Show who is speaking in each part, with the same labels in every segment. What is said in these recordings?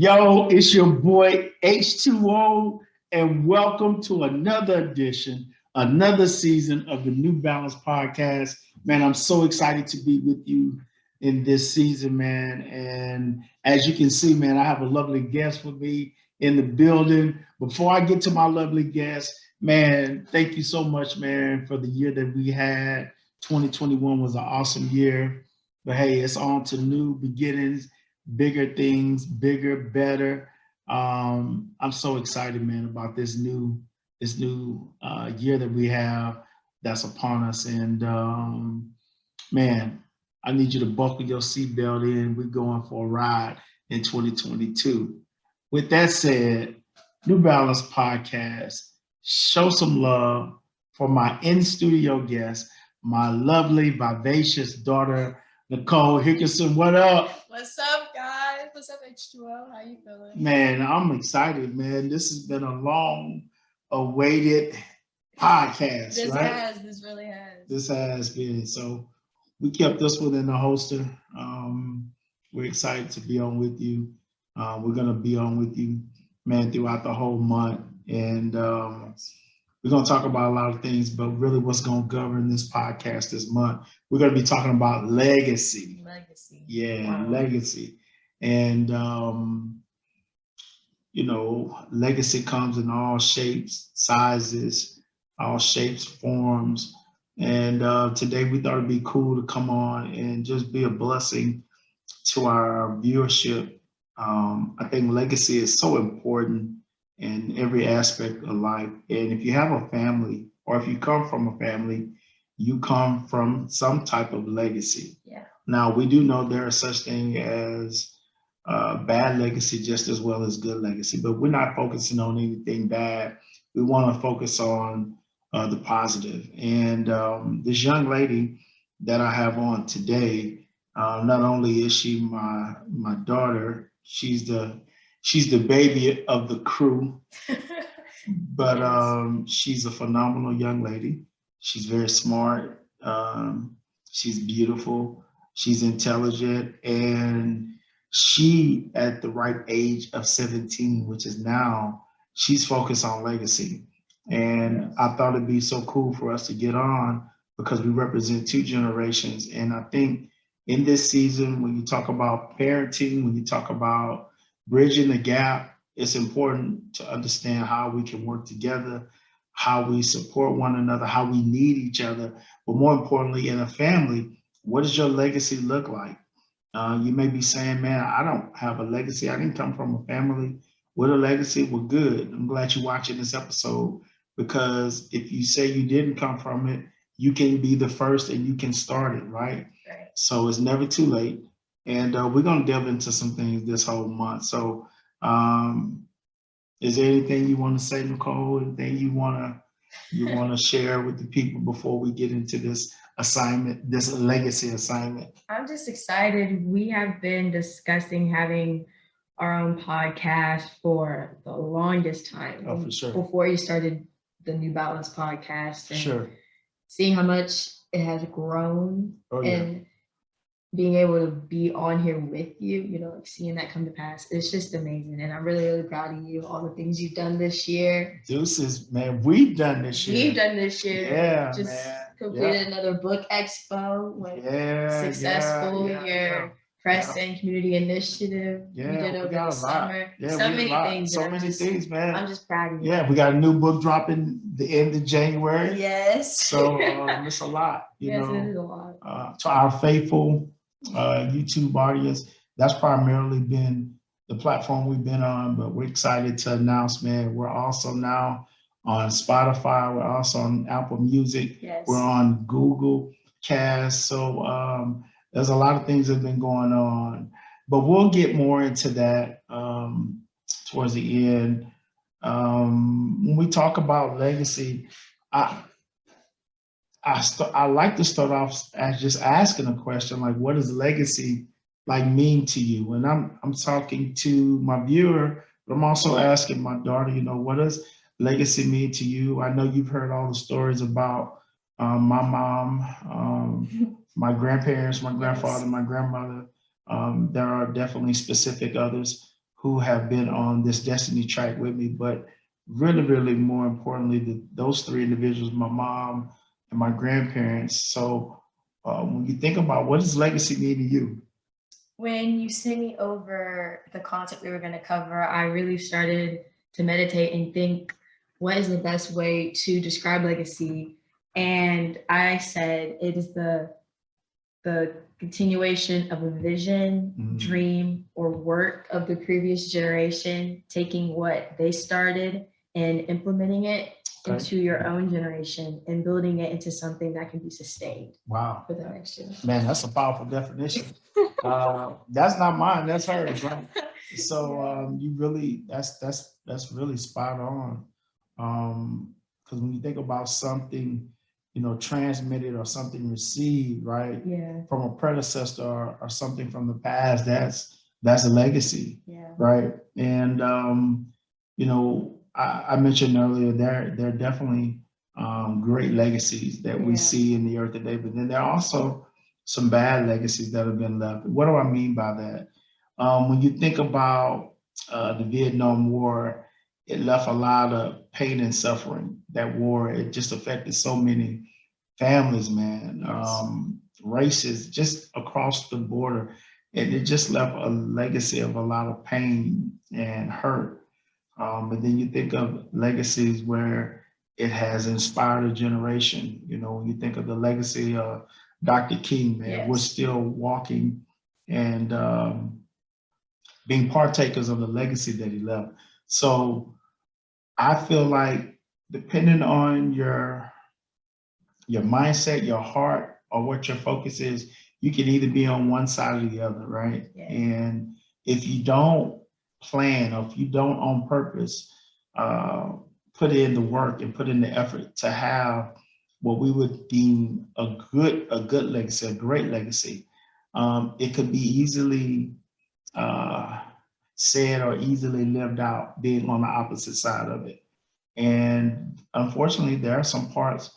Speaker 1: Yo, it's your boy H2O, and welcome to another edition, another season of the New Balance podcast. Man, I'm so excited to be with you in this season, man. And as you can see, man, I have a lovely guest with me in the building. Before I get to my lovely guest, man, thank you so much, man, for the year that we had. 2021 was an awesome year. But hey, it's on to new beginnings, bigger things, bigger, better. I'm so excited, man, about this new year that we have that's upon us. And man, I need you to buckle your seatbelt in. We're going for a ride in 2022. With that said, New Balance Podcast, show some love for my in-studio guest, my lovely, vivacious daughter, Nicole Hickerson. What up?
Speaker 2: What's up, guys? What's up, H2O? How you feeling?
Speaker 1: Man, I'm excited, man. This has been a long-awaited podcast,
Speaker 2: This
Speaker 1: right?
Speaker 2: really has.
Speaker 1: This has been. So we kept this one in the holster. We're excited to be on with you. We're going to be on with you, man, throughout the whole month. And we're going to talk about a lot of things, but really what's going to govern this podcast this month, we're going to be talking about legacy.
Speaker 2: Legacy.
Speaker 1: Yeah, wow. Legacy. And, legacy comes in all shapes, sizes, all shapes, forms. And today we thought it'd be cool to come on and just be a blessing to our viewership. I think legacy is so important in every aspect of life. And if you have a family, or if you come from a family, you come from some type of legacy.
Speaker 2: Yeah.
Speaker 1: Now, we do know there are such thing as bad legacy just as well as good legacy, but we're not focusing on anything bad. We want to focus on the positive. And this young lady that I have on today, not only is she my daughter, she's the baby of the crew, but she's a phenomenal young lady. She's very smart. She's beautiful. She's intelligent, and she, at the ripe age of 17, which is now, she's focused on legacy. And I thought it'd be so cool for us to get on because we represent two generations. And I think in this season, when you talk about parenting, when you talk about bridging the gap, it's important to understand how we can work together, how we support one another, how we need each other. But more importantly, in a family, what does your legacy look like? You may be saying, man, I don't have a legacy. I didn't come from a family with a legacy. Well, good. I'm glad you're watching this episode, because if you say you didn't come from it, you can be the first and you can start it, right?
Speaker 2: Right.
Speaker 1: So it's never too late. And we're going to delve into some things this whole month. So is there anything you want to say, Nicole? Anything you want to share with the people before we get into this assignment, this legacy assignment?
Speaker 2: I'm just excited. We have been discussing having our own podcast for the longest time.
Speaker 1: Oh, for sure.
Speaker 2: Before you started the New Balance podcast, and
Speaker 1: sure,
Speaker 2: seeing how much it has grown, and being able to be on here with you, like seeing that come to pass, it's just amazing. And I'm really, really proud of you, all the things you've done this year.
Speaker 1: Deuces, man, we've done this year. Yeah,
Speaker 2: just
Speaker 1: man.
Speaker 2: Completed another book expo. Successful. Your press and community initiative.
Speaker 1: Yeah,
Speaker 2: we did over the summer.
Speaker 1: Yeah,
Speaker 2: so many things.
Speaker 1: So many things, man.
Speaker 2: I'm just proud of you.
Speaker 1: Yeah, we got a new book dropping the end of January.
Speaker 2: Yes.
Speaker 1: So it's a lot.
Speaker 2: It is a lot.
Speaker 1: To our faithful YouTube audience, that's primarily been the platform we've been on, but we're excited to announce, man, we're also now on Spotify. We're also on Apple Music.
Speaker 2: Yes.
Speaker 1: We're on Google Cast. So there's a lot of things that have been going on, but we'll get more into that towards the end. When we talk about legacy, I like to start off as just asking a question, like, what does legacy mean to you? And I'm talking to my viewer, but I'm also asking my daughter, what does legacy mean to you? I know you've heard all the stories about my mom, my grandparents, my grandfather, my grandmother. There are definitely specific others. who have been on this destiny track with me, but really, really more importantly, those three individuals, my mom and my grandparents. So when you think about what does legacy mean to you?
Speaker 2: When you sent me over the concept we were going to cover, I really started to meditate and think, what is the best way to describe legacy? And I said it is the continuation of a vision, dream, or work of the previous generation, taking what they started and implementing it into your own generation and building it into something that can be sustained.
Speaker 1: Wow.
Speaker 2: For the next year.
Speaker 1: Man, that's a powerful definition. That's not mine, that's hers, right? So you really, that's really spot on. Because when you think about something, transmitted or something received, right?
Speaker 2: Yeah.
Speaker 1: From a predecessor or something from the past, that's a legacy.
Speaker 2: Yeah.
Speaker 1: Right. And I mentioned earlier there are definitely great legacies that we see in the earth today, but then there are also some bad legacies that have been left. What do I mean by that? When you think about the Vietnam War, it left a lot of pain and suffering. That war, it just affected so many families, man, races, just across the border. And it just left a legacy of a lot of pain and hurt. But then you think of legacies where it has inspired a generation. When you think of the legacy of Dr. King, man, we're still walking and being partakers of the legacy that he left. So I feel like depending on your mindset, your heart, or what your focus is, you can either be on one side or the other, right? Yeah. And if you don't plan, or if you don't on purpose put in the work and put in the effort to have what we would deem a good legacy, a great legacy, it could be easily said or easily lived out being on the opposite side of it. And unfortunately, there are some parts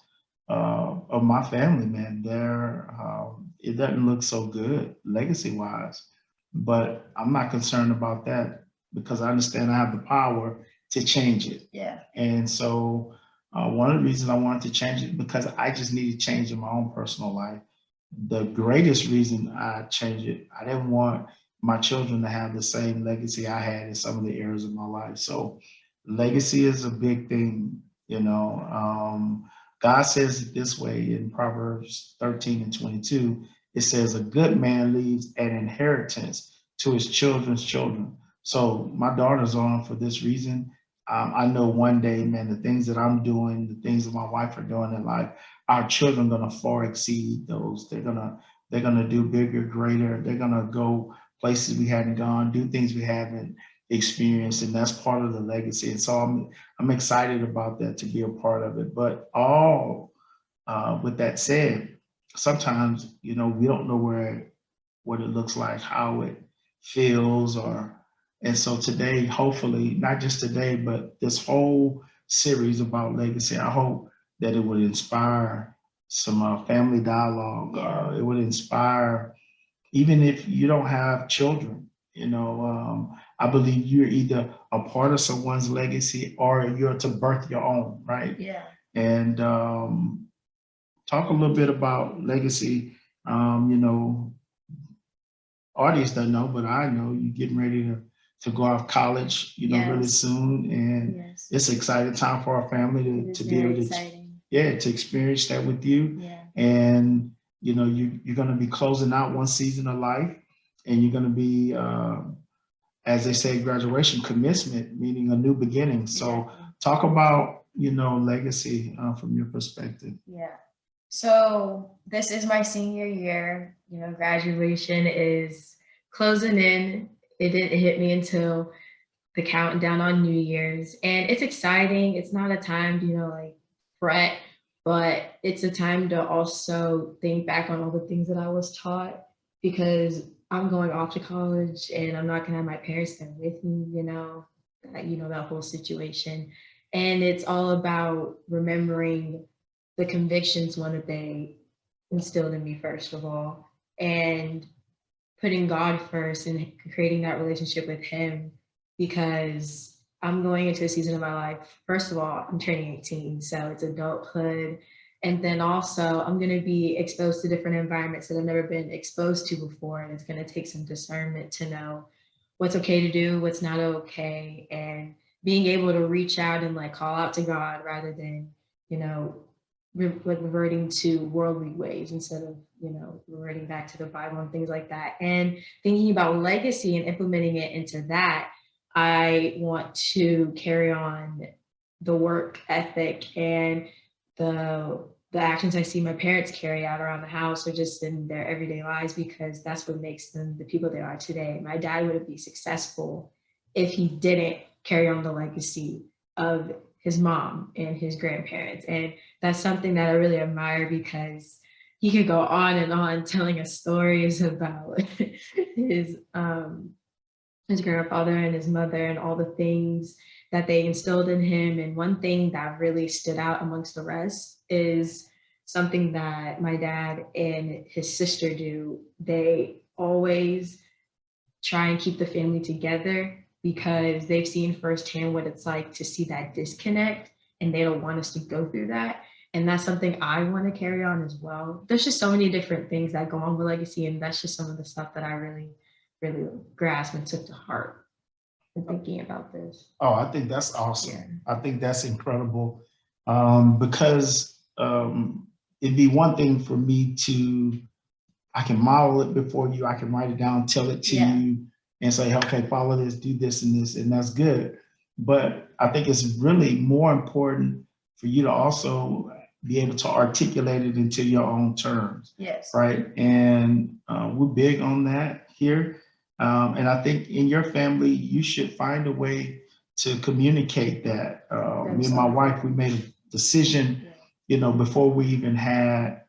Speaker 1: of my family, man, it doesn't look so good legacy wise, but I'm not concerned about that because I understand I have the power to change it. Yeah. And so one of the reasons I wanted to change it because I just needed change in my own personal life. The greatest reason I changed it, I didn't want my children to have the same legacy I had in some of the areas of my life. So legacy is a big thing, God says it this way in Proverbs 13:22. It says, a good man leaves an inheritance to his children's children. So my daughter's on for this reason. I know one day, man, the things that I'm doing, the things that my wife are doing in life, our children are gonna far exceed those. They're gonna do bigger, greater. They're gonna go places we hadn't gone, do things we haven't experienced, and that's part of the legacy. And so I'm excited about that, to be a part of it. But with that said, sometimes we don't know what it looks like, how it feels, and so today, hopefully, not just today, but this whole series about legacy, I hope that it would inspire some family dialogue. It would inspire, even if you don't have children. I believe you're either a part of someone's legacy or you're to birth your own, right? Yeah. And talk a little bit about legacy. Audience doesn't know, but I know you're getting ready to go off college, really soon. And it's an exciting time for our family to be able to experience that with you. Yeah. And you're going to be closing out one season of life, and you're going to be as they say, graduation, commencement, meaning a new beginning. So talk about, legacy from your perspective. Yeah.
Speaker 2: So this is my senior year. Graduation is closing in. It didn't hit me until the countdown on New Year's. And it's exciting. It's not a time to, fret, but it's a time to also think back on all the things that I was taught, because I'm going off to college and I'm not gonna have my parents there with me, that whole situation. And it's all about remembering the convictions one that they instilled in me, first of all, and putting God first and creating that relationship with him because I'm going into a season of my life. First of all, I'm turning 18, so it's adulthood. And then also, I'm going to be exposed to different environments that I've never been exposed to before. And it's going to take some discernment to know what's okay to do, what's not okay, and being able to reach out and like call out to God rather than, you know, reverting to worldly ways instead of, you know, reverting back to the Bible and things like that. And thinking about legacy and implementing it into that, I want to carry on the work ethic and the actions I see my parents carry out around the house or just in their everyday lives, because that's what makes them the people they are today. My dad wouldn't be successful if he didn't carry on the legacy of his mom and his grandparents. And that's something that I really admire, because he could go on and on telling us stories about his grandfather and his mother and all the things that they instilled in him. And one thing that really stood out amongst the rest is something that my dad and his sister do. They always try and keep the family together because they've seen firsthand what it's like to see that disconnect, and they don't want us to go through that. And that's something I want to carry on as well. There's just so many different things that go on with legacy, and that's just some of the stuff that I really grasped and took to heart in thinking about this.
Speaker 1: Oh, I think that's awesome.
Speaker 2: Yeah.
Speaker 1: I think that's incredible, because it'd be one thing for me to, I can model it before you, I can write it down, tell it to you, and say, okay, follow this, do this and this, and that's good. But I think it's really more important for you to also be able to articulate it into your own terms.
Speaker 2: Yes.
Speaker 1: Right. And we're big on that here. And I think in your family, you should find a way to communicate that. Me and my wife, we made a decision, you know, before we even had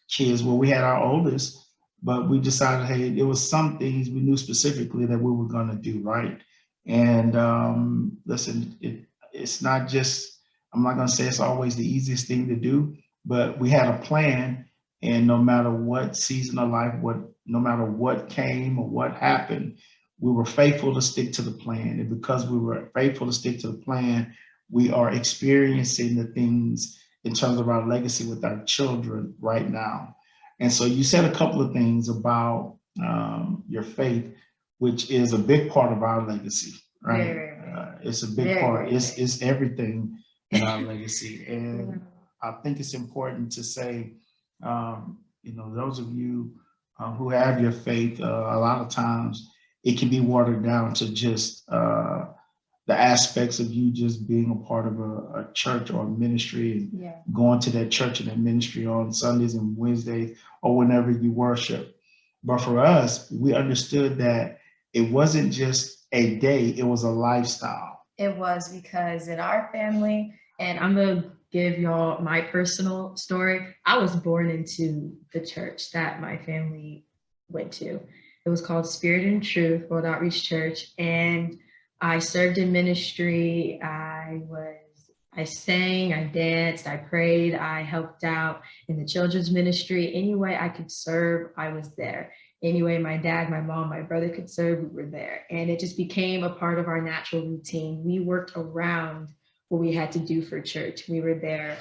Speaker 1: kids. Well, we had our oldest, but we decided, hey, there was some things we knew specifically that we were going to do, right? And listen, it's not just, I'm not going to say it's always the easiest thing to do, but we had a plan. And no matter what season of life, no matter what came or what happened, we were faithful to stick to the plan. And because we were faithful to stick to the plan, we are experiencing the things in terms of our legacy with our children right now. And so you said a couple of things about your faith, which is a big part of our legacy, right? It's a big part. It's everything in our legacy. And I think it's important to say, you know, those of you who have your faith, a lot of times it can be watered down to just the aspects of you just being a part of a church or a ministry and going to that church and that ministry on Sundays and Wednesdays or whenever you worship. But for us, we understood that it wasn't just a day, it was a lifestyle.
Speaker 2: It was, because in our family, and I'm going to give y'all my personal story. I was born into the church that my family went to. It was called Spirit and Truth World Outreach Church. And I served in ministry. I sang, I danced, I prayed, I helped out in the children's ministry. Any way I could serve, I was there. Anyway, my dad, my mom, my brother could serve, we were there. And it just became a part of our natural routine. We worked around what we had to do for church. We were there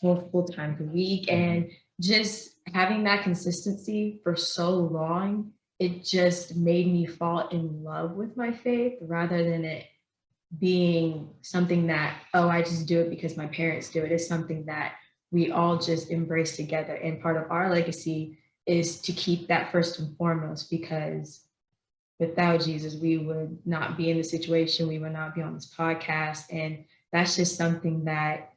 Speaker 2: multiple times a week, and just having that consistency for so long, it just made me fall in love with my faith rather than it being something that, oh, I just do it because my parents do it. It's something that we all just embrace together. And part of our legacy is to keep that first and foremost, because without Jesus, we would not be in the situation, we would not be on this podcast. And that's just something that,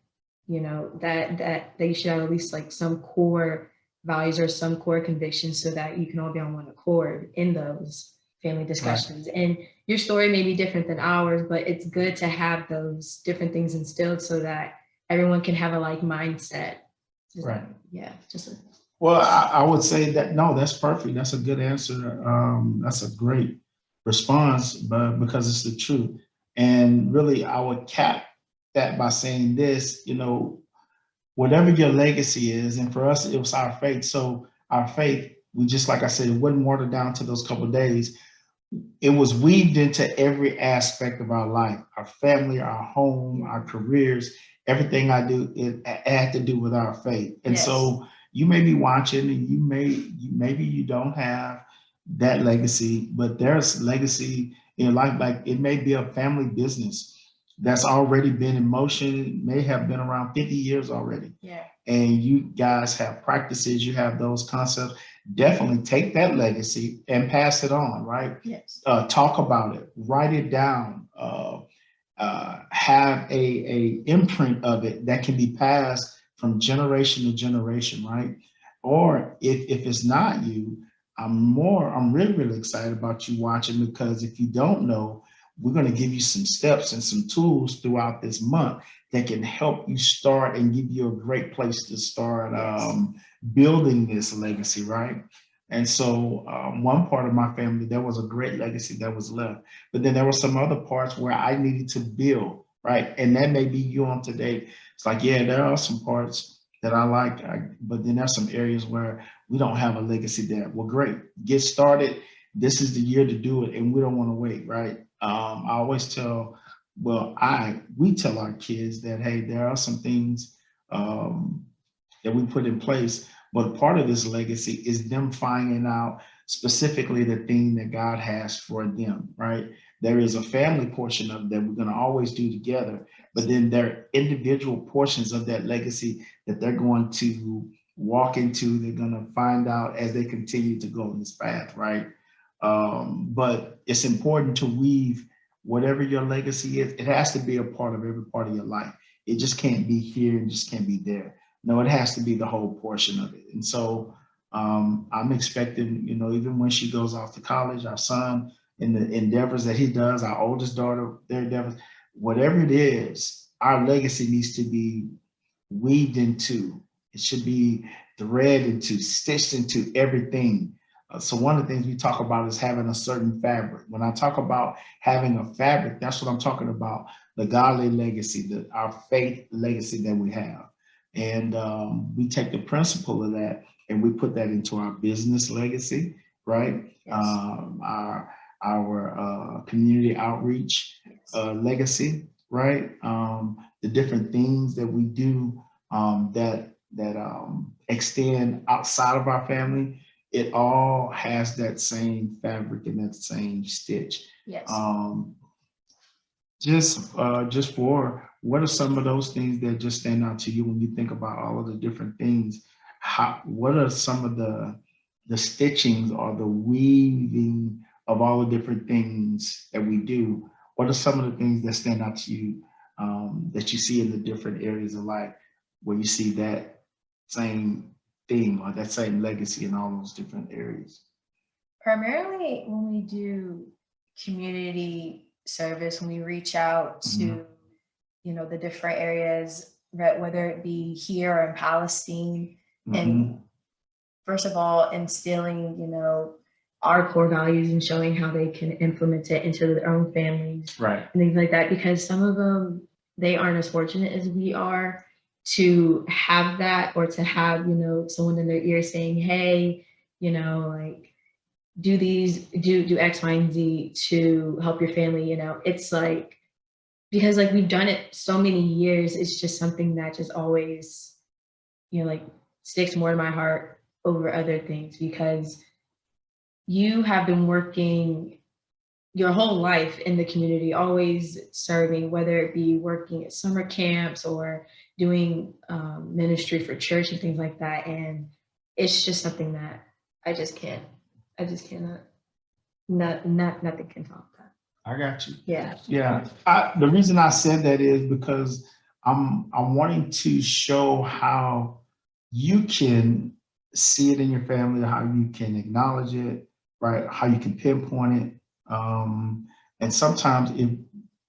Speaker 2: you know, that you should have at least like some core values or some core convictions so that you can all be on one accord in those family discussions. Right. And your story may be different than ours, but it's good to have those different things instilled so that everyone can have a like mindset.
Speaker 1: Right.
Speaker 2: Well,
Speaker 1: I would say that, no, that's perfect. That's a good answer. That's a great response, but because it's the truth. And really, I would cap that by saying this, you know, whatever your legacy is, and for us, it was our faith. So our faith, we just, like I said, it wasn't watered down to those couple of days. it was weaved into every aspect of our life, our family, our home, our careers, everything I do, it had to do with our faith. And
Speaker 2: Yes.
Speaker 1: so you may be watching and maybe you don't have that legacy, but there's legacy in your life. Like it may be a family business that's already been in motion, it may have been around 50 years already.
Speaker 2: Yeah.
Speaker 1: And you guys have practices, you have those concepts. Definitely take that legacy and pass it on, right?
Speaker 2: Yes.
Speaker 1: Talk about it, write it down, have a imprint of it that can be passed from generation to generation, right? Or if it's not you, I'm really excited about you watching, because if you don't know, we're going to give you some steps and some tools throughout this month that can help you start and give you a great place to start building this legacy, right? And so one part of my family, there was a great legacy that was left, but then there were some other parts where I needed to build, right? And that may be you on today. It's like, yeah, there are some parts that I like, but then there's some areas where we don't have a legacy there. Well, great, get started. This is the year to do it, and we don't want to wait, right? I always tell, we tell our kids that, hey, there are some things that we put in place, but part of this legacy is them finding out specifically the thing that God has for them, right? There is a family portion of that we're going to always do together, but then there are individual portions of that legacy that they're going to walk into, they're going to find out as they continue to go on this path, right? But it's important to weave whatever your legacy is, it has to be a part of every part of your life. It just can't be here and just can't be there. No, it has to be the whole portion of it. And so I'm expecting, even when she goes off to college, our son, in the endeavors that he does, our oldest daughter, their endeavors, whatever it is, our legacy needs to be weaved into. It should be thread into, stitched into everything. So one of the things we talk about is having a certain fabric. When I talk about having a fabric, that's what I'm talking about, the godly legacy, our faith legacy that we have. And we take the principle of that and we put that into our business legacy, right?
Speaker 2: Yes.
Speaker 1: Our community outreach legacy, right? The different things that we do that extend outside of our family, it all has that same fabric and that same stitch.
Speaker 2: Yes.
Speaker 1: Just for what are some of those things that just stand out to you when you think about all of the different things? What are some of the stitchings or the weaving of all the different things that we do? What are some of the things that stand out to you that you see in the different areas of life where you see that same theme or that same legacy in all those different areas?
Speaker 2: Primarily when we do community service, when we reach out to, the different areas, whether it be here or in Palestine, and first of all, instilling, our core values and showing how they can implement it into their own families,
Speaker 1: right,
Speaker 2: and things like that, because some of them, they aren't as fortunate as we are to have that, or to have, someone in their ear saying, hey, like, do X, Y, and Z to help your family. It's like, because like we've done it so many years, it's just something that just always, like sticks more to my heart over other things, because you have been working your whole life in the community, always serving, whether it be working at summer camps or doing ministry for church and things like that. And it's just something that I just cannot, nothing can top that.
Speaker 1: I got you.
Speaker 2: Yeah.
Speaker 1: Yeah. The reason I said that is because I'm wanting to show how you can see it in your family, how you can acknowledge it, right? How you can pinpoint it. And sometimes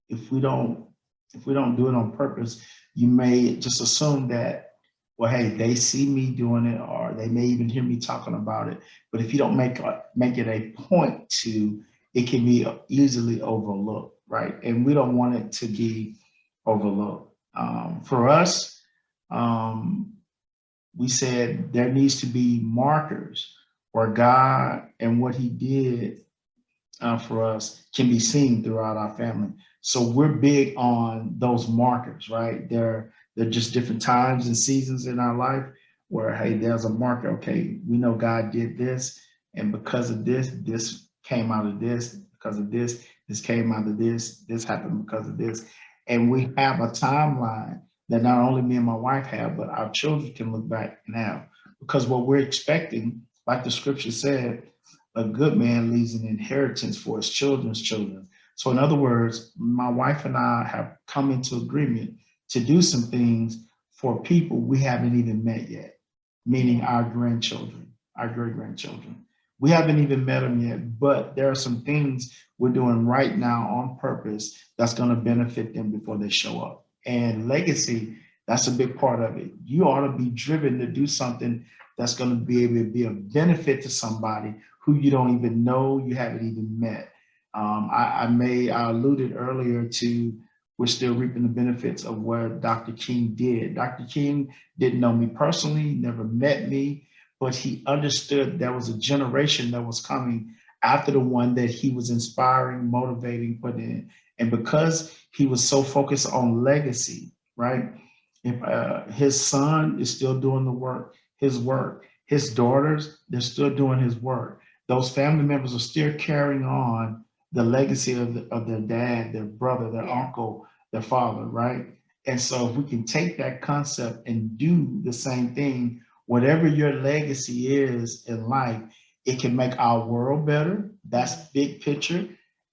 Speaker 1: if we don't do it on purpose, you may just assume that, well, hey, they see me doing it, or they may even hear me talking about it. But if you don't make it a point to, it can be easily overlooked, right? And we don't want it to be overlooked. For us, we said there needs to be markers where God and what He did for us can be seen throughout our family. So we're big on those markers, right? They're just different times and seasons in our life where, hey, there's a marker. Okay, we know God did this, and because of this, this came out of this. Because of this, this came out of this. This happened because of this, and we have a timeline that not only me and my wife have, but our children can look back and have. Because what we're expecting, like the scripture said, a good man leaves an inheritance for his children's children. So, in other words, my wife and I have come into agreement to do some things for people we haven't even met yet, meaning our grandchildren, our great grandchildren. We haven't even met them yet, but there are some things we're doing right now on purpose that's going to benefit them before they show up. And legacy, that's a big part of it. You ought to be driven to do something that's going to be able to be a benefit to somebody who you don't even know, you haven't even met. I alluded earlier to we're still reaping the benefits of what Dr. King did. Dr. King didn't know me personally, never met me, but he understood there was a generation that was coming after the one that he was inspiring, motivating, putting in. And because he was so focused on legacy, right? If his son is still doing the work, his work, his daughters, they're still doing his work. Those family members are still carrying on the legacy of their dad, their brother, their uncle, their father, right? And so if we can take that concept and do the same thing, whatever your legacy is in life, it can make our world better. That's big picture.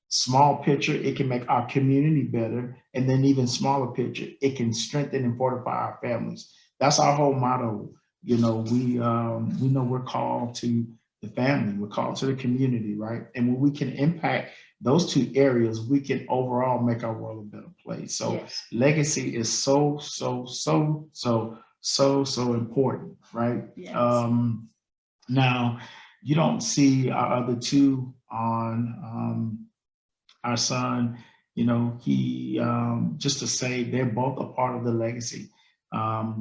Speaker 1: Small picture, it can make our community better. And then even smaller picture, it can strengthen and fortify our families. That's our whole motto. You know, we know we're called to the family, we're called to the community, right? And when we can impact those two areas, we can overall make our world a better place. So legacy is so important, right? Now, you don't see our other two on our son. You know, he just to say they're both a part of the legacy. I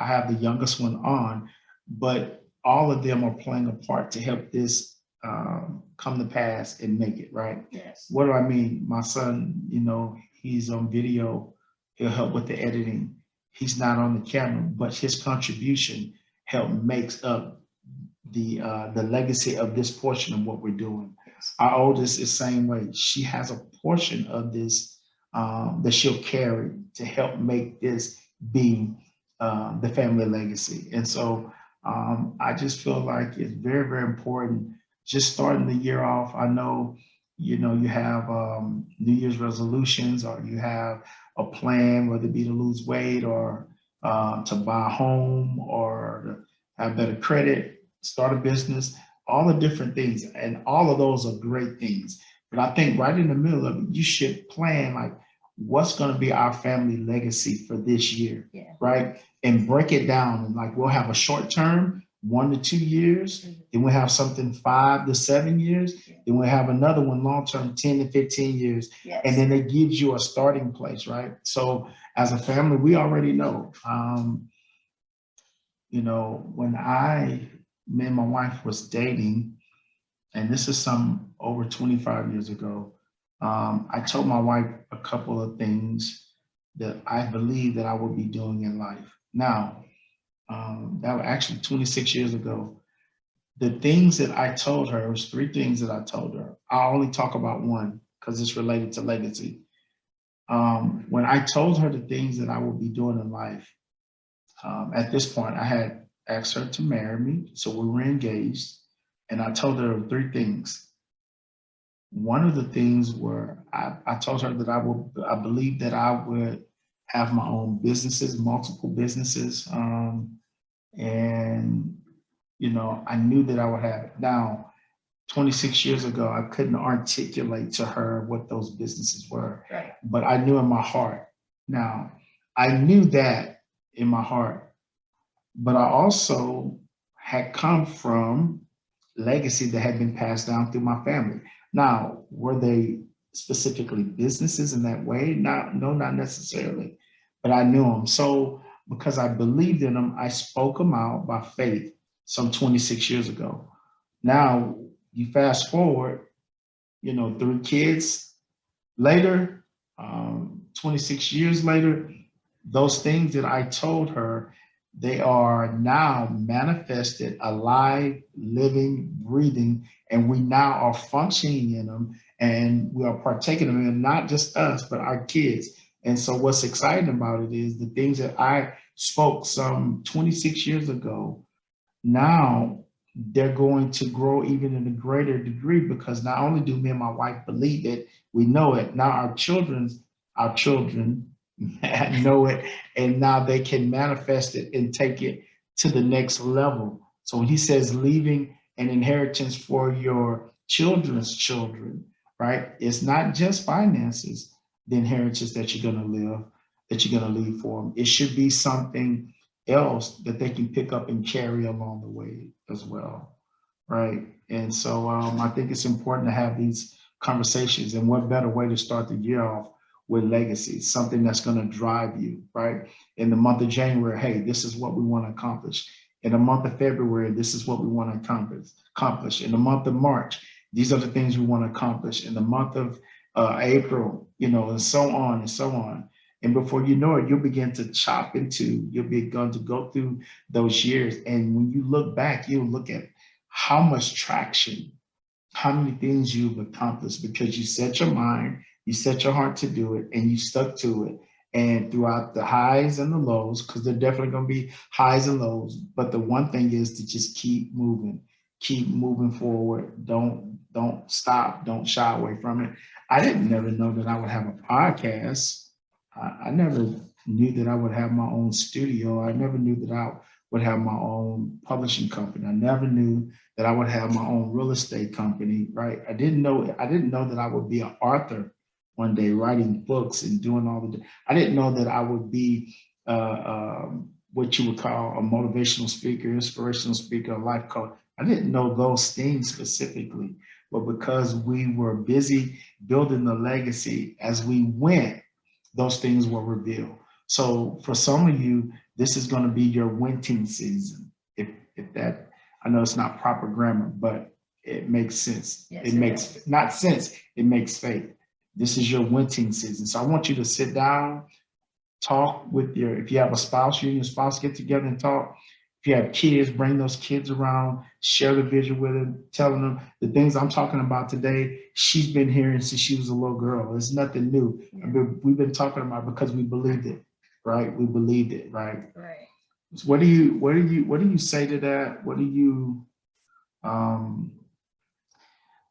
Speaker 1: have the youngest one on, but all of them are playing a part to help this come to pass and make it right. What do I mean? My son, you know, he's on video. He'll help with the editing. He's not on the camera, but his contribution help makes up the legacy of this portion of what we're doing. Our oldest is the same way. She has a portion of this that she'll carry to help make this be the family legacy. And so I just feel like it's very, very important. Just starting the year off, I know, you know, you have New Year's resolutions, or you have a plan, whether it be to lose weight or to buy a home or to have better credit, start a business, all the different things. And all of those are great things. But I think right in the middle of it, you should plan like what's going to be our family legacy for this year, right? And break it down. And like we'll have a short term, 1 to 2 years, then we'll have something 5 to 7 years, then we'll have another one long term, 10 to 15 years. And then it gives you a starting place, right? So as a family, we already know, you know, when me and my wife was dating, and this is some over 25 years ago, I told my wife a couple of things that I believe that I would be doing in life. Now, that was actually 26 years ago. The things that I told her, it was 3 things that I told her. I'll only talk about one because it's related to legacy. When I told her the things that I would be doing in life, at this point, I had asked her to marry me, so we were engaged, and I told her 3 things. One of the things were I told her that I believe that I would have my own businesses, multiple businesses, and you know I knew that I would have it. Now, 26 years ago, I couldn't articulate to her what those businesses were, but I knew in my heart. Now, I knew that in my heart, but I also had come from legacy that had been passed down through my family. Now, were they specifically businesses in that way? No, not necessarily, but I knew them. So because I believed in them, I spoke them out by faith some 26 years ago. Now, you fast forward, 3 kids later, 26 years later, those things that I told her, they are now manifested, alive, living, breathing, and we now are functioning in them, and we are partaking of them, and not just us, but our kids. And so what's exciting about it is the things that I spoke some 26 years ago, now they're going to grow even in a greater degree, because not only do me and my wife believe it, we know it. Now our children know it, and now they can manifest it and take it to the next level. So when he says leaving an inheritance for your children's children, right? It's not just finances, the inheritance that you're going to leave for them. It should be something else that they can pick up and carry along the way as well, right? And so I think it's important to have these conversations, and what better way to start the year off with legacy, something that's going to drive you, right? In the month of January, hey, this is what we want to accomplish. In the month of February, this is what we want to accomplish. In the month of March, these are the things we want to accomplish. In the month of April, and so on and so on. And before you know it, you'll begin to you'll begin to go through those years. And when you look back, you'll look at how much traction, how many things you've accomplished, because you set your mind, you set your heart to do it, and you stuck to it. And throughout the highs and the lows, because they're definitely going to be highs and lows, but the one thing is to just keep moving forward. Don't stop, don't shy away from it. I didn't never know that I would have a podcast. I never knew that I would have my own studio. I never knew that I would have my own publishing company. I never knew that I would have my own real estate company, right? I didn't know that I would be an author one day, writing books and doing I didn't know that I would be what you would call a motivational speaker, inspirational speaker, a life coach. I didn't know those things specifically, but because we were busy building the legacy as we went, those things were revealed. So for some of you, this is going to be your winting season. If that, I know it's not proper grammar, but it makes sense.
Speaker 2: Yes,
Speaker 1: it makes not sense. It makes faith. This is your winting season. So I want you to sit down, talk with if you have a spouse, you and your spouse get together and talk. If you have kids, bring those kids around, share the vision with them, telling them the things I'm talking about today. She's been hearing since she was a little girl. It's nothing new.
Speaker 2: Yeah.
Speaker 1: I mean, we've been talking about it because we believed it, right? We believed it, right?
Speaker 2: Right.
Speaker 1: So what do you say to that? What do you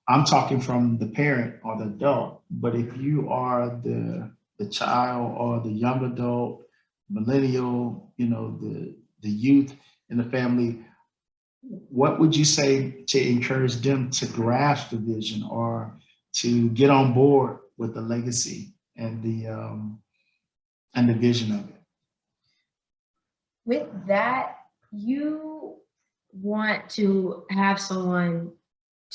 Speaker 1: I'm talking from the parent or the adult, but if you are the child or the young adult, millennial, the youth in the family, what would you say to encourage them to grasp the vision or to get on board with the legacy and the vision of it?
Speaker 2: With that, you want to have someone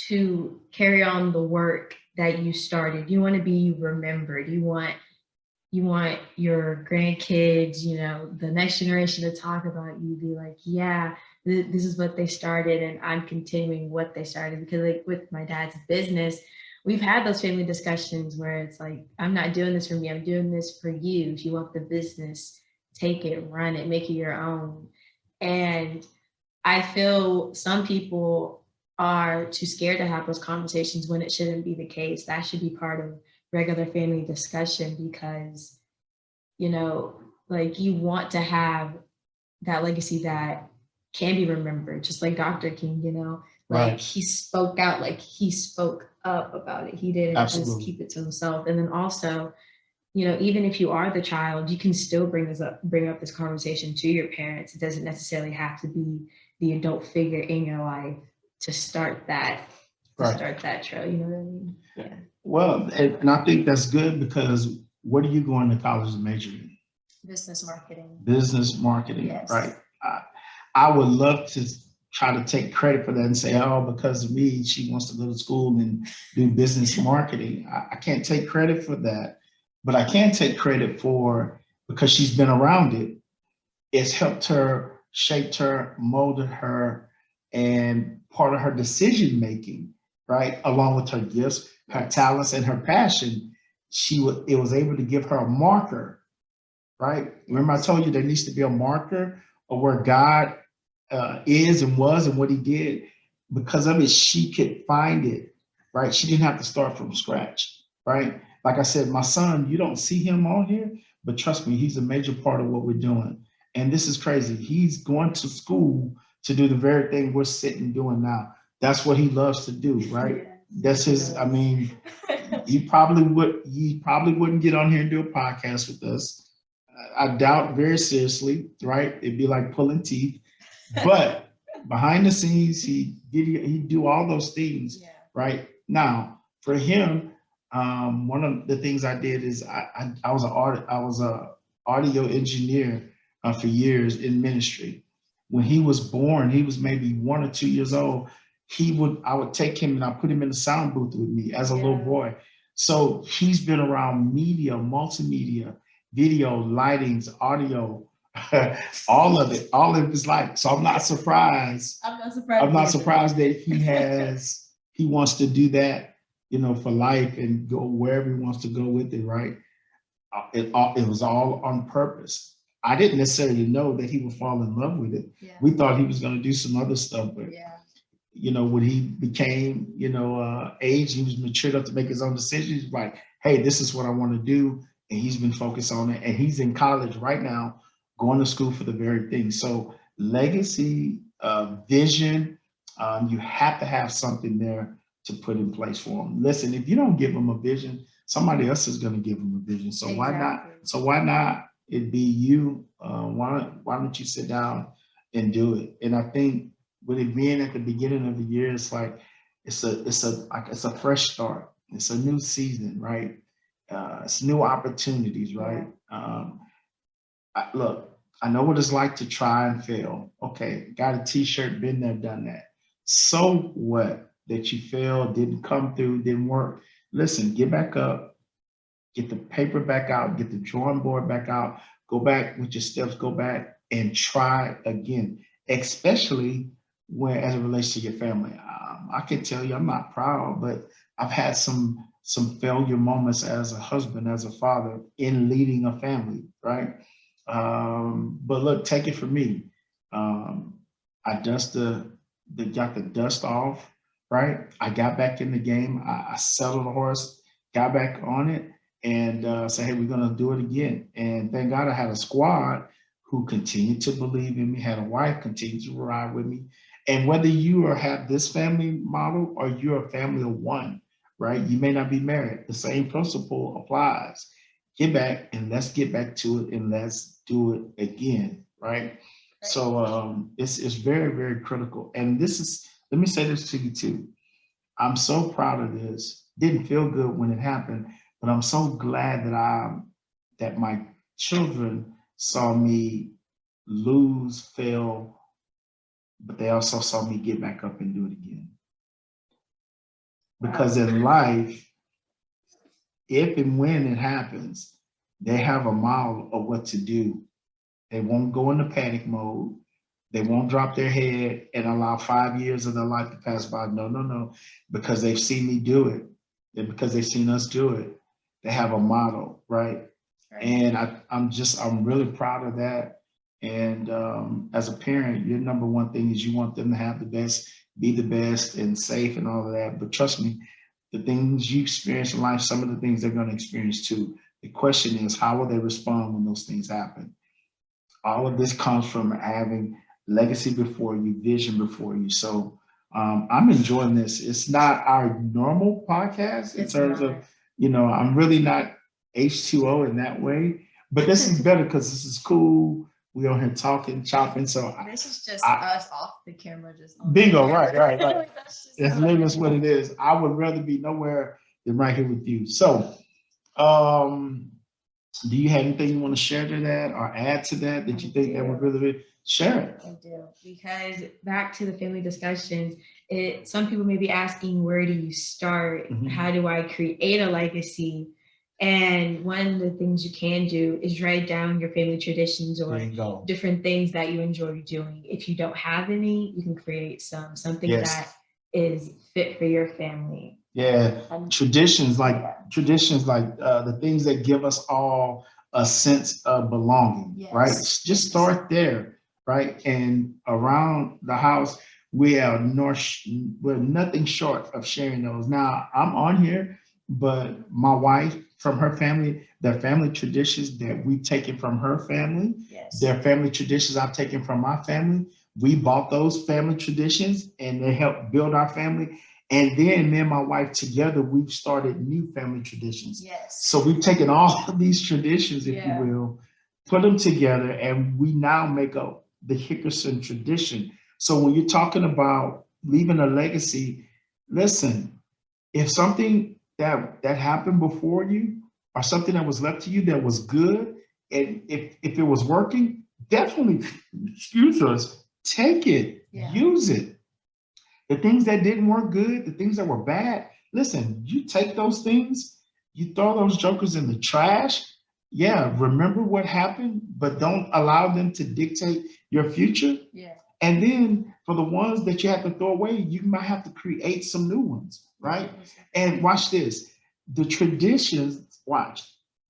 Speaker 2: to carry on the work that you started. You want to be remembered. You want your grandkids, the next generation to talk about you, be like, yeah, this is what they started and I'm continuing what they started. Because like with my dad's business, we've had those family discussions where it's like, I'm not doing this for me, I'm doing this for you. If you want the business, take it, run it, make it your own. And I feel some people are too scared to have those conversations when it shouldn't be the case. That should be part of regular family discussion, because like you want to have that legacy that can be remembered, just like Dr. King, like
Speaker 1: Right.
Speaker 2: he spoke out, like he spoke up about it. He didn't
Speaker 1: Absolutely.
Speaker 2: just keep it to himself. And then also, even if you are the child, you can still bring up this conversation to your parents. It doesn't necessarily have to be the adult figure in your life to start that trail. You know what I mean? Yeah.
Speaker 1: Well, and I think that's good, because what are you going to college to major in?
Speaker 2: Business marketing.
Speaker 1: Business marketing,
Speaker 2: Yes.
Speaker 1: right? I would love to try to take credit for that and say, oh, because of me, she wants to go to school and do business marketing. I can't take credit for that, but I can take credit for, because she's been around it. It's helped her, shaped her, molded her, and part of her decision making right? Along with her gifts, her talents, and her passion, it was able to give her a marker, right? Remember I told you there needs to be a marker of where God is and was and what he did. Because of it, she could find it, right? She didn't have to start from scratch, right? Like I said, my son, you don't see him on here, but trust me, he's a major part of what we're doing. And this is crazy. He's going to school to do the very thing we're sitting doing now. That's what he loves to do, right? That's his, I mean, he probably wouldn't get on here and do a podcast with us. I doubt very seriously, right? It'd be like pulling teeth. But behind the scenes, he do all those things, right? Now, for him, one of the things I did is I was a audio engineer for years in ministry. When he was born, he was maybe 1 or 2 years old. I would take him and I put him in the sound booth with me as a little boy. So he's been around media, multimedia, video, lightings, audio, all of it, all of his life. So I'm not surprised. I'm not surprised that he wants to do that, for life and go wherever he wants to go with it, right? It was all on purpose. I didn't necessarily know that he would fall in love with it. Yeah. We thought he was going to do some other stuff, but when he became, age, he was mature enough to make his own decisions. Like, hey, this is what I want to do. And he's been focused on it. And he's in college right now, going to school for the very thing. So legacy, vision, you have to have something there to put in place for him. Listen, if you don't give him a vision, somebody else is going to give him a vision. So why not? So why not it be you? Why don't you sit down and do it? And I think with it being at the beginning of the year, it's like it's a fresh start. It's a new season, right? It's new opportunities, right? Look, I know what it's like to try and fail. Okay, got a T-shirt, been there, done that. So what? That you failed, didn't come through, didn't work. Listen, get back up, get the paper back out, get the drawing board back out, go back with your steps, go back and try again, especially as it relates to your family. I can tell you I'm not proud, but I've had some failure moments as a husband, as a father in leading a family, right? But look, take it from me. I got the dust off, right? I got back in the game. I settled the horse, got back on it, and said, hey, we're going to do it again. And thank God I had a squad who continued to believe in me, had a wife continue to ride with me. And whether you have this family model or you're a family of one, right? You may not be married. The same principle applies. Get back and let's get back to it and let's do it again, right? So it's very, very critical. And let me say this to you too. I'm so proud of this. Didn't feel good when it happened, but I'm so glad that my children saw me lose, fail, but they also saw me get back up and do it again. Because in life, if and when it happens, they have a model of what to do. They won't go into panic mode. They won't drop their head and allow 5 years of their life to pass by. No, because they've seen me do it. And because they've seen us do it. They have a model, right? And I'm really proud of that. And as a parent, your number one thing is you want them to have the best, be the best and safe and all of that. But trust me, the things you experience in life, some of the things they're going to experience too. The question is, how will they respond when those things happen? All of this comes from having legacy before you, vision before you. So I'm enjoying this. It's not our normal podcast in terms of, I'm really not H2O in that way, but this is better because this is cool. We on here talking, chopping. So
Speaker 2: this is just us off the camera, just on
Speaker 1: bingo, right. That's literally what it is. I would rather be nowhere than right here with you. So, do you have anything you want to share to that or add to that you think that would really share it?
Speaker 2: I do, because back to the family discussions, some people may be asking, where do you start? Mm-hmm. How do I create a legacy? And one of the things you can do is write down your family traditions or different things that you enjoy doing. If you don't have any, you can create something that is fit for your family.
Speaker 1: Yeah, traditions like the things that give us all a sense of belonging, right? Just start there, right? And around the house, we're nothing short of sharing those. Now, I'm on here, but my wife, from her family, their family traditions that we've taken from her family, their family traditions I've taken from my family. We bought those family traditions and they helped build our family. And then me and my wife together, we've started new family traditions. So we've taken all of these traditions, if you will, put them together, and we now make up the Hickerson tradition. So when you're talking about leaving a legacy, listen, if something that happened before you or something that was left to you that was good, and if it was working, definitely, excuse us, take it, use it. The things that didn't work good, the things that were bad, listen, you take those things, you throw those jokers in the trash. Yeah, remember what happened, but don't allow them to dictate your future. And then for the ones that you have to throw away, you might have to create some new ones, right? And watch this. The traditions,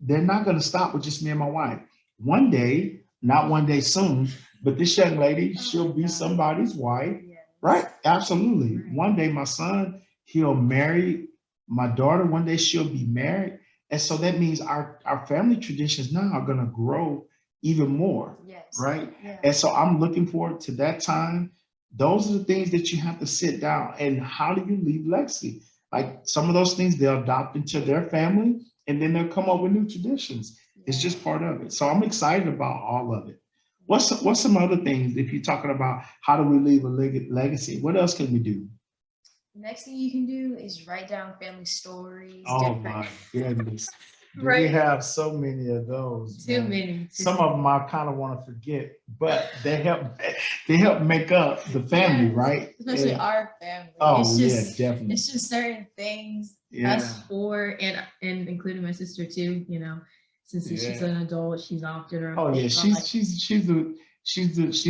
Speaker 1: they're not going to stop with just me and my wife. One day, not one day soon, but this young lady, she'll be somebody's wife, right? Absolutely. One day my son, he'll marry my daughter. One day she'll be married. And so that means our family traditions now are going to grow even more, right? And so I'm looking forward to that time. Those are the things that you have to sit down. And how do you leave legacy? Like some of those things they'll adopt into their family, and then they'll come up with new traditions. It's just part of it. So I'm excited about all of it. What's some other things if you're talking about how do we leave a legacy? What else can we do?
Speaker 2: Next thing you can do is write down family stories.
Speaker 1: Oh my goodness. We have so many of those.
Speaker 2: Too many.
Speaker 1: Some of them I kind of want to forget, but they help make up the family, right?
Speaker 2: Especially our family.
Speaker 1: Oh, definitely.
Speaker 2: It's just certain things. Us four and including my sister too, since she's an adult, she's off to her.
Speaker 1: Oh yeah, she's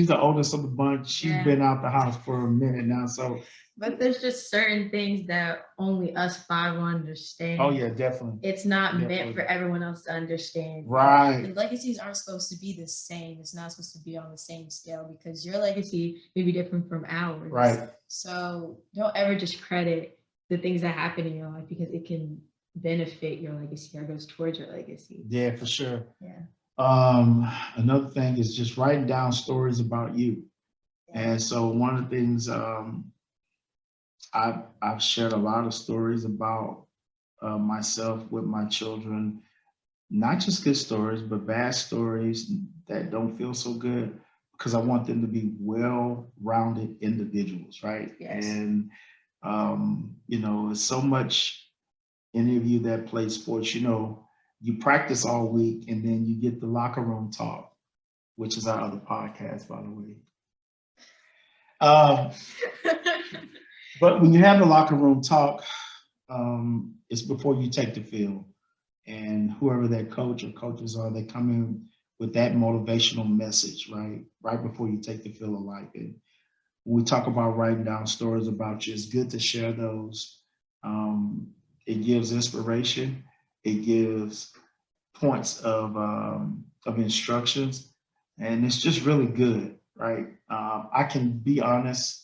Speaker 1: the oldest of the bunch. She's been out the house for a minute now, so.
Speaker 2: But there's just certain things that only us five understand.
Speaker 1: Oh yeah, definitely.
Speaker 2: It's not meant for everyone else to understand.
Speaker 1: Right.
Speaker 2: And legacies aren't supposed to be the same. It's not supposed to be on the same scale because your legacy may be different from ours.
Speaker 1: Right.
Speaker 2: So don't ever just credit the things that happen in your life because it can benefit your legacy or goes towards your legacy.
Speaker 1: Yeah, for sure.
Speaker 2: Yeah.
Speaker 1: Another thing is just writing down stories about you. And so one of the things I've shared a lot of stories about myself with my children, not just good stories, but bad stories that don't feel so good, because I want them to be well-rounded individuals, right? And, it's so much, any of you that play sports, you practice all week and then you get the locker room talk, which is our other podcast, by the way. But when you have the locker room talk, it's before you take the field. And whoever that coach or coaches are, they come in with that motivational message, right? Right before you take the field of life. And when we talk about writing down stories about you, it's good to share those. It gives inspiration. It gives points of instructions. And it's just really good, right? I can be honest.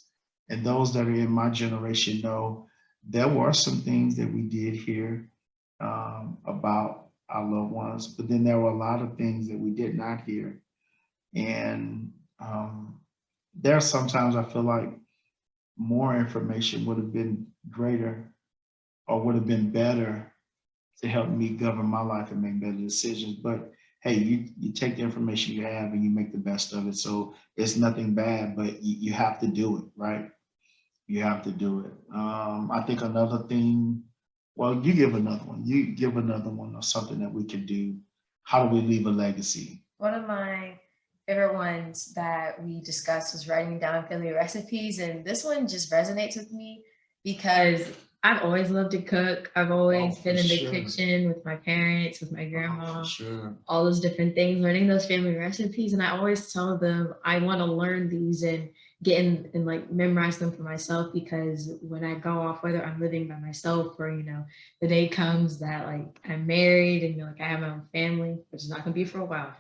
Speaker 1: And those that are in my generation know there were some things that we did hear about our loved ones, but then there were a lot of things that we did not hear. And there are sometimes I feel like more information would have been greater or would have been better to help me govern my life and make better decisions. But hey, you take the information you have and you make the best of it. So it's nothing bad, but you have to do it, right? You have to do it. I think another thing, well, you give another one. You give another one or something that we can do. How do we leave a legacy?
Speaker 2: One of my favorite ones that we discussed was writing down family recipes. And this one just resonates with me because I've always loved to cook. I've always been in the kitchen with my parents, with my grandma, all those different things, learning those family recipes. And I always tell them I want to learn these and get and like memorize them for myself, because when I go off, whether I'm living by myself or, the day comes that like I'm married and like I have my own family, which is not gonna be for a while.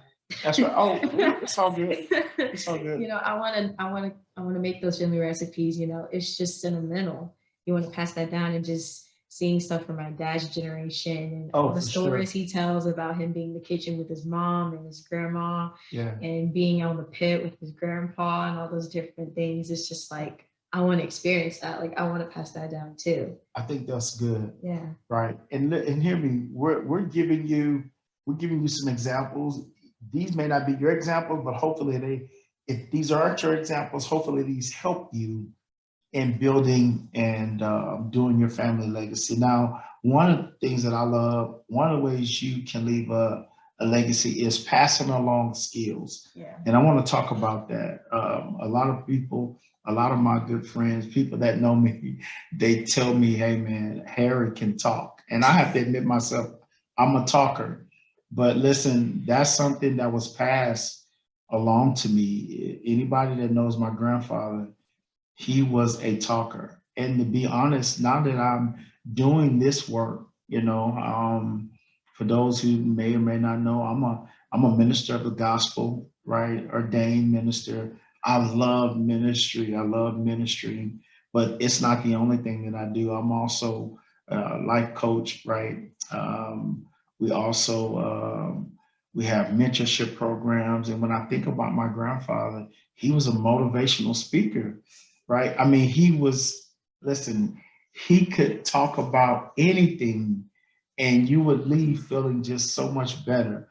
Speaker 1: That's right. Oh, it's all good. It's all good.
Speaker 2: I want to make those family recipes. It's just sentimental. You want to pass that down, and just seeing stuff from my dad's generation and all the stories he tells about him being in the kitchen with his mom and his grandma, and being on the pit with his grandpa and all those different things. It's just like, I want to experience that. Like, I want to pass that down too.
Speaker 1: I think that's good.
Speaker 2: Yeah.
Speaker 1: Right. And hear me, we're giving you some examples. These may not be your examples, but hopefully if these aren't your examples, hopefully these help you in building and doing your family legacy. Now, one of the things that I love, one of the ways you can leave a legacy is passing along skills.
Speaker 2: Yeah.
Speaker 1: And I want to talk about that. A lot of people, a lot of my good friends, people that know me, they tell me, hey man, Harry can talk. And I have to admit myself, I'm a talker. But listen, that's something that was passed along to me. Anybody that knows my grandfather, he was a talker. And to be honest, now that I'm doing this work, for those who may or may not know, I'm a minister of the gospel, right? Ordained minister. I love ministry. I love ministry, but it's not the only thing that I do. I'm also a life coach, right? We also we have mentorship programs. And when I think about my grandfather, he was a motivational speaker, right? I mean, he could talk about anything and you would leave feeling just so much better.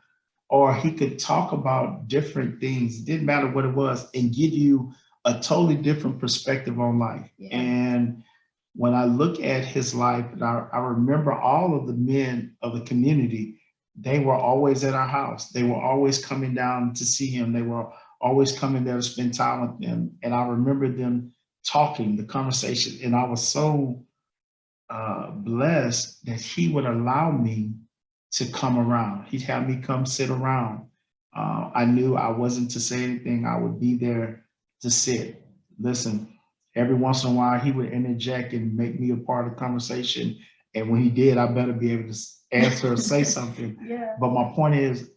Speaker 1: Or he could talk about different things, it didn't matter what it was, and give you a totally different perspective on life. Yeah. And when I look at his life, and I remember all of the men of the community, they were always at our house. They were always coming down to see him. They were always coming there to spend time with him. And I remember them talking, the conversation, and I was so blessed that he would allow me to come around. He'd have me come sit around. I knew I wasn't to say anything. I would be there to sit, listen. Every once in a while, he would interject and make me a part of the conversation. And when he did, I better be able to answer or say something. Yeah. But my point is,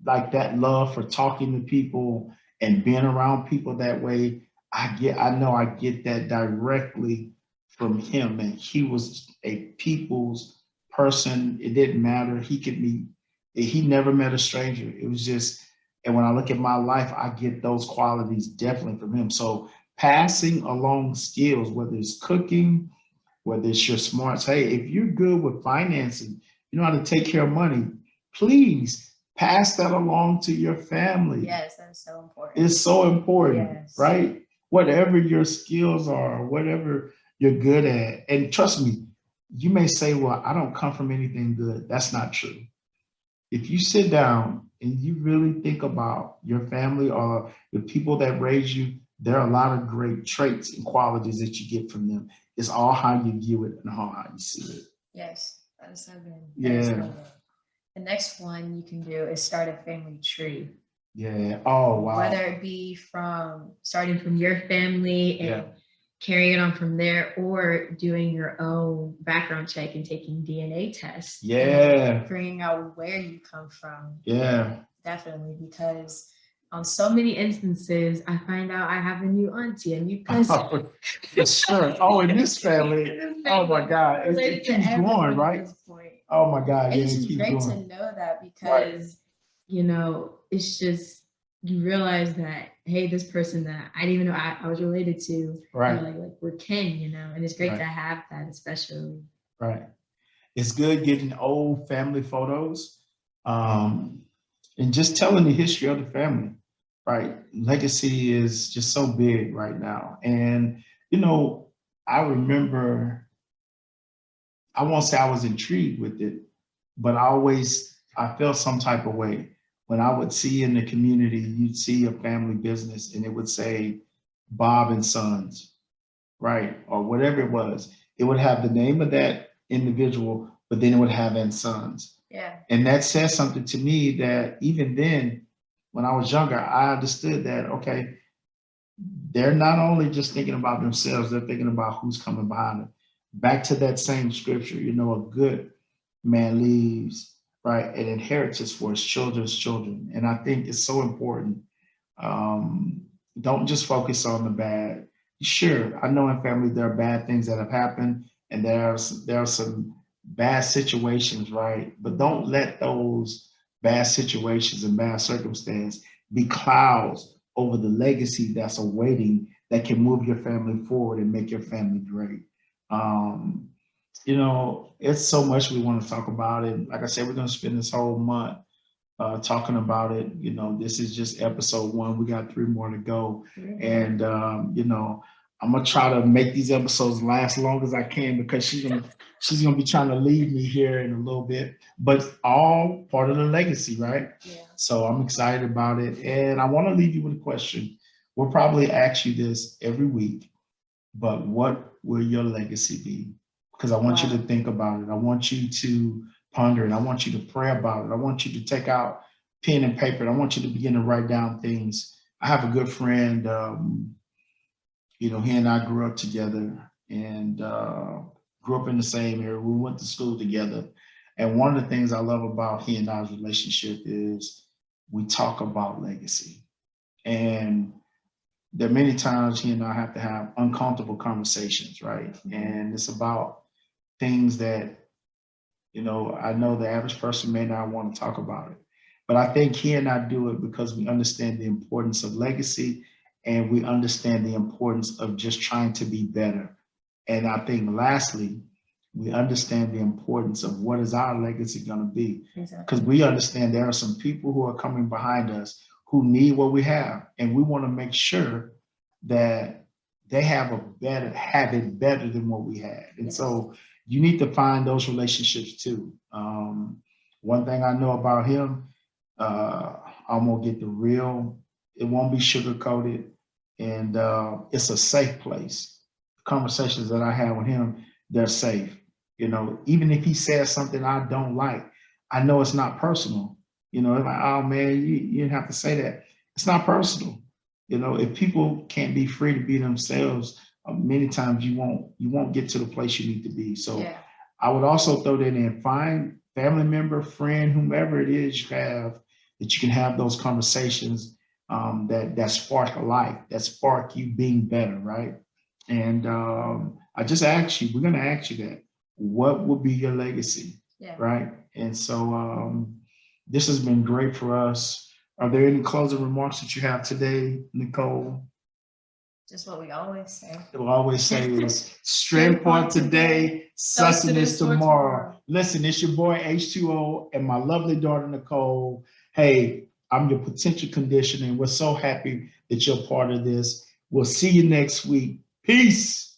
Speaker 1: like that love for talking to people and being around people that way, I know I get that directly from him. And he was a people's person. It didn't matter. He never met a stranger. It was just, and when I look at my life, I get those qualities definitely from him. So passing along skills, whether it's cooking, whether it's your smarts. Hey, if you're good with financing, you know how to take care of money, please pass that along to your family.
Speaker 2: Yes, that's so important.
Speaker 1: It's so important, yes. Right? Whatever your skills are, whatever you're good at. And trust me, you may say, well, I don't come from anything good. That's not true. If you sit down and you really think about your family or the people that raised you, there are a lot of great traits and qualities that you get from them. It's all how you view it and how you see it.
Speaker 2: Yes, that is so good.
Speaker 1: Yeah.
Speaker 2: So good. The next one you can do is start a family tree.
Speaker 1: Yeah. Oh, wow.
Speaker 2: Whether it be from starting from your family and carrying it on from there, or doing your own background check and taking DNA tests.
Speaker 1: Yeah.
Speaker 2: Figuring out where you come from.
Speaker 1: Yeah.
Speaker 2: Definitely, because on so many instances, I find out I have a new auntie, a new cousin.
Speaker 1: Sure. Oh, in this family. Oh my God. It keeps going, right? Oh my God.
Speaker 2: And it's just great to know that, because, it's just, you realize that, hey, this person that I didn't even know I was related to,
Speaker 1: right?
Speaker 2: Like we're kin, and it's great to have that, especially.
Speaker 1: Right. It's good getting old family photos, and just telling the history of the family. Right. Legacy is just so big right now. And, I remember, I won't say I was intrigued with it, but I felt some type of way. When I would see in the community, you'd see a family business and it would say Bob and Sons, right? Or whatever it was. It would have the name of that individual, but then it would have and Sons.
Speaker 2: Yeah.
Speaker 1: And that says something to me that even then, when I was younger, I understood that, okay, they're not only just thinking about themselves, they're thinking about who's coming behind them. Back to that same scripture, you know, a good man leaves, right, an inheritance for his children's children. And I think it's so important. Um, don't just focus on the bad. Sure, I know in family there are bad things that have happened, and there are some bad situations, right? But don't let those bad situations and bad circumstance be clouds over the legacy that's awaiting that can move your family forward and make your family great. Um, you know, it's so much we want to talk about it. Like I said, we're going to spend this whole month talking about it. You know, this is just episode one. We got 3 more to go. And, you know, I'm going to try to make these episodes last long as I can because she's gonna be trying to leave me here in a little bit, but all part of the legacy, right?
Speaker 2: Yeah.
Speaker 1: So I'm excited about it. And I want to leave you with a question. We'll probably ask you this every week, but what will your legacy be? Because I want you to think about it. I want you to ponder it. I want you to pray about it. I want you to take out pen and paper. And I want you to begin to write down things. I have a good friend, you know, he and I grew up together and grew up in the same area. We went to school together. And one of the things I love about he and I's relationship is we talk about legacy. And there are many times he and I have to have uncomfortable conversations, right? And it's about things that, you know, I know the average person may not want to talk about it. But I think he and I do it because we understand the importance of legacy and we understand the importance of just trying to be better. And I think lastly, we understand the importance of what is our legacy going to be. Because we understand there are some people who are coming behind us who need what we have. And we want to make sure that they have it better than what we had. And so you need to find those relationships too. One thing I know about him, I'm gonna get the real. It won't be sugar coated, and it's a safe place. Conversations that I have with him, they're safe. You know, even if he says something I don't like, I know it's not personal. You know, like, oh man, you didn't have to say that. It's not personal. You know, if people can't be free to be themselves, many times you won't get to the place you need to be. So I would also throw that in. Find family member, friend, whomever it is you have that you can have those conversations that spark a life, that spark you being better, right? And I just asked you, we're going to ask you that. What will be your legacy, right? And so this has been great for us. Are there any closing remarks that you have today, Nicole?
Speaker 2: Just what we always say.
Speaker 1: We'll always say is strength for today, sustenance tomorrow. Listen, it's your boy H2O and my lovely daughter Nicole. Hey, I'm your potential conditioner, and we're so happy that you're part of this. We'll see you next week. Peace.